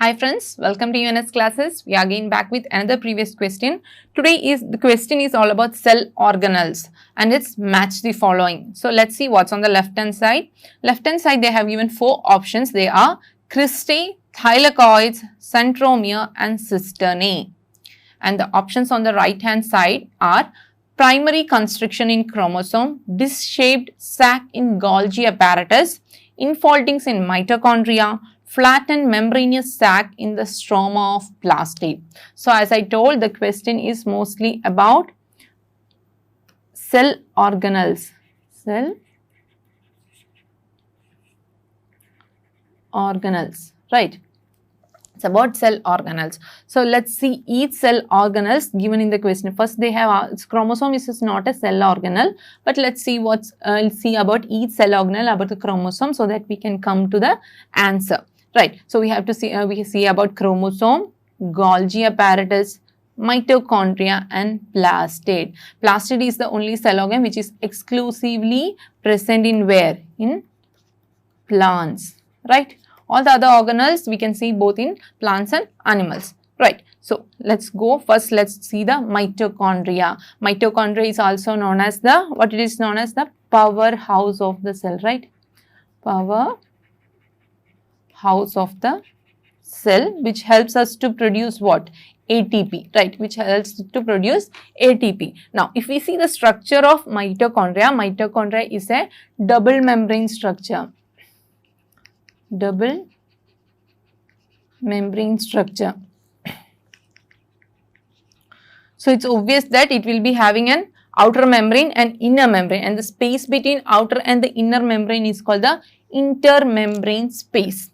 Hi friends, welcome to UNS classes. We are again back with another previous question. The question is all about cell organelles and it's match the following. So let's see what's on the left hand side. Left hand side they have given 4 options. They are Cristae, Thylakoids, Centromere and Cisternae. And the options on the right hand side are primary constriction in chromosome, disc-shaped sac in Golgi apparatus, infoldings in mitochondria, flattened membranous sac in the stroma of plastid. So as I told, the question is mostly about cell organelles. Cell organelles, right? It's about cell organelles. So let's see each cell organelles given in the question. First they have its chromosome is not a cell organelle, but let's see see about each cell organelle about the chromosome so that we can come to the answer. Right, so we have to see we see about chromosome, Golgi apparatus, mitochondria and plastid. Plastid is the only cell organ which is exclusively present in where? In plants, right? All the other organelles we can see both in plants and animals, right? So let's go first, let's see the mitochondria. Mitochondria is also known as the, what it is known as the powerhouse of the cell, right? Powerhouse of the cell, which helps us to produce what? ATP, right? Which helps to produce ATP. Now, if we see the structure of mitochondria, mitochondria is a double membrane structure. Double membrane structure. So, it's obvious that it will be having an outer membrane and inner membrane, and the space between outer and the inner membrane is called the intermembrane space.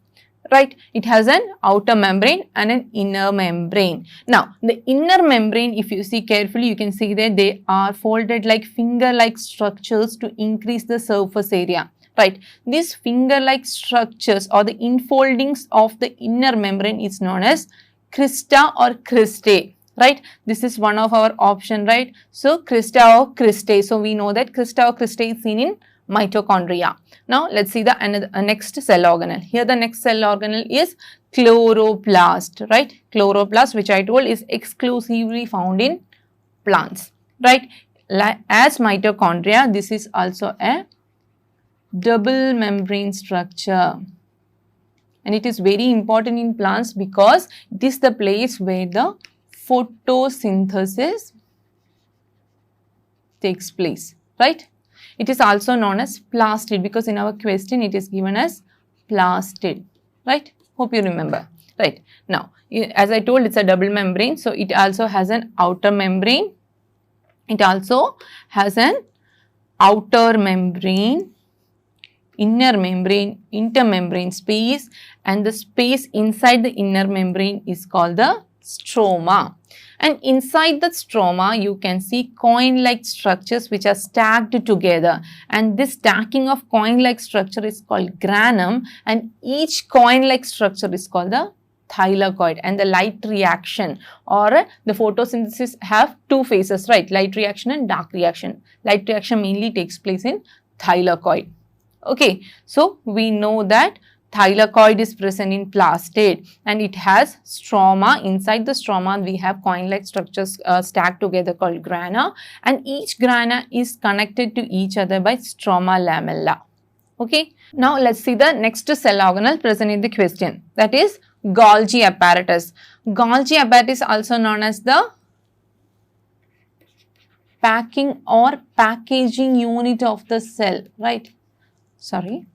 Right, it has an outer membrane and an inner membrane. Now, the inner membrane, if you see carefully, you can see that they are folded like finger-like structures to increase the surface area. Right, these finger-like structures or the infoldings of the inner membrane is known as Cristae or Cristae. Right, this is one of our option, right? So, Cristae or Cristae. So, we know that Cristae or Cristae is seen in mitochondria. Now, let's see the next cell organelle. Here, the next cell organelle is chloroplast, right? Chloroplast, which I told is exclusively found in plants, right? As mitochondria, this is also a double membrane structure. And it is very important in plants because it is the place where the photosynthesis takes place, right? It is also known as plastid because in our question it is given as plastid, right? Hope you remember, right? Now, as I told, it's a double membrane. So, it also has an outer membrane. It also has an outer membrane, inner membrane, intermembrane space, and the space inside the inner membrane is called the stroma. And inside the stroma, you can see coin-like structures which are stacked together. And this stacking of coin-like structure is called granum. And each coin-like structure is called the thylakoid. And the light reaction or the photosynthesis have 2 phases, right? Light reaction and dark reaction. Light reaction mainly takes place in thylakoid. Okay, so we know that thylakoid is present in plastid and it has stroma. Inside the stroma, we have coin-like structures stacked together called grana, and each grana is connected to each other by stroma lamella. Okay, now let's see the next cell organelle present in the question, that is Golgi apparatus. Golgi apparatus is also known as the packing or packaging unit of the cell, right? Sorry.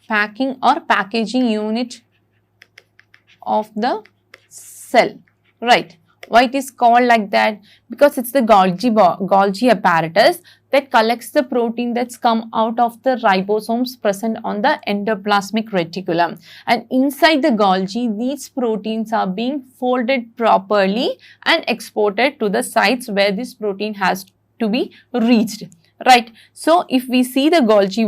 Packing or packaging unit of the cell, right? Why it is called like that? Because it's the Golgi apparatus that collects the protein that's come out of the ribosomes present on the endoplasmic reticulum. And inside the Golgi, these proteins are being folded properly and exported to the sites where this protein has to be reached. Right. So, if we see the Golgi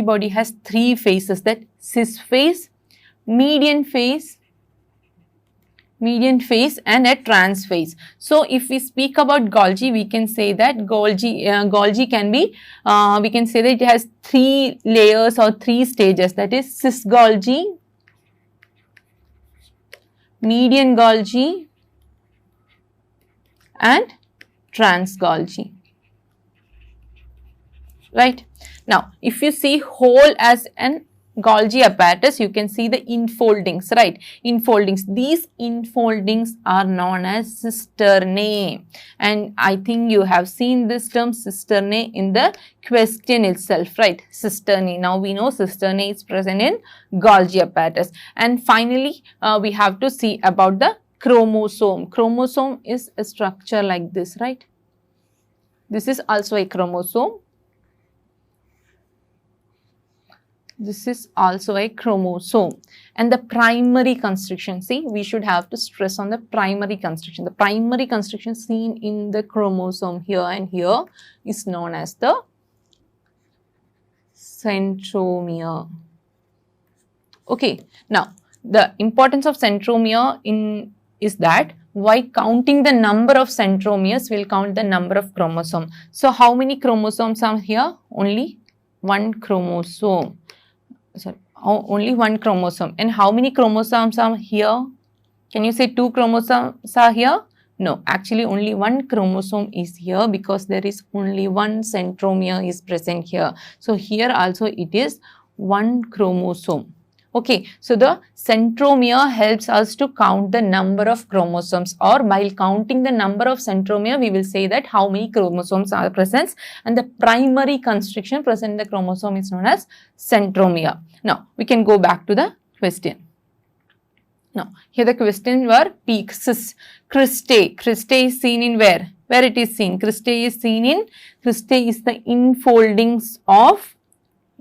body has 3 phases, that cis phase, median phase median phase and a trans phase. So if we speak about Golgi, we can say that Golgi can be, we can say that it has 3 layers or 3 stages, that is cis Golgi, median Golgi and trans Golgi. Right. Now, if you see whole as an Golgi apparatus, you can see the infoldings, right? Infoldings. These infoldings are known as cisternae. And I think you have seen this term cisternae in the question itself, right? Cisternae. Now, we know cisternae is present in Golgi apparatus. And finally, we have to see about the chromosome. Chromosome is a structure like this, right? This is also a chromosome. This is also a chromosome, and the primary constriction, see, we should have to stress on the primary constriction. The primary constriction seen in the chromosome here and here is known as the centromere. Okay, now the importance of centromere is that while counting the number of centromeres, we'll count the number of chromosomes. So how many chromosomes are here? Only one chromosome. Sorry, only one chromosome. And how many chromosomes are here? Can you say 2 chromosomes are here? No, actually only one chromosome is here because there is only one centromere is present here. So here also it is one chromosome. Okay, so the centromere helps us to count the number of chromosomes, or while counting the number of centromere, we will say that how many chromosomes are present, and the primary constriction present in the chromosome is known as centromere. Now, we can go back to the question. Now, here the question were peak, cis, Cristae. Cristae is seen in where? Where it is seen? Cristae is seen in, Cristae is the infoldings of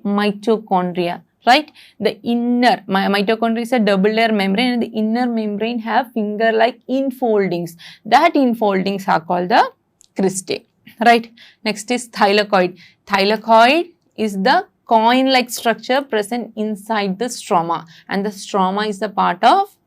mitochondria. Right, the inner mitochondria is a double layer membrane, and the inner membrane have finger-like infoldings. That infoldings are called the cristae. Right. Next is thylakoid. Thylakoid is the coin-like structure present inside the stroma, and the stroma is the part of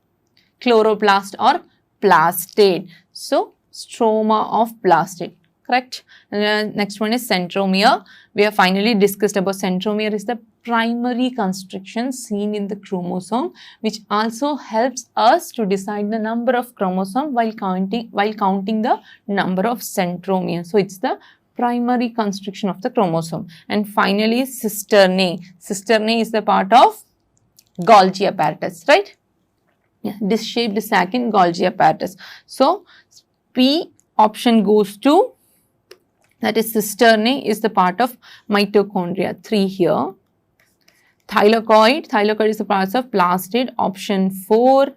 chloroplast or plastid. So stroma of plastid. Correct. Next one is centromere. We have finally discussed about centromere is the primary constriction seen in the chromosome, which also helps us to decide the number of chromosomes while counting the number of centromere. So it's the primary constriction of the chromosome. And finally, cisternae. Cisternae is the part of Golgi apparatus, right? Yeah, disc-shaped sac in Golgi apparatus. So P option goes to, that is cisternae is the part of mitochondria, 3 here. Thylakoid is the part of plastid, option 4.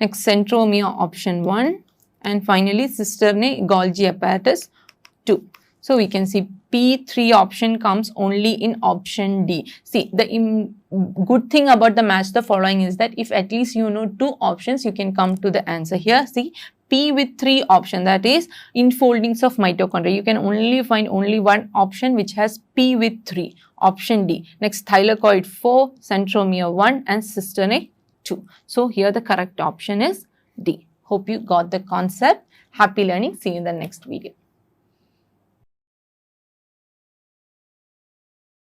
Next, centromere, option 1. And finally, cisternae, Golgi apparatus, 2. So we can see P3 option comes only in option D. See, the good thing about the match the following is that if at least you know 2 options, you can come to the answer here. See, P with 3 option, that is infoldings of mitochondria. You can only find only one option which has P with 3, option D. Next, thylakoid 4, centromere 1 and cisternae 2. So here the correct option is D. Hope you got the concept. Happy learning. See you in the next video.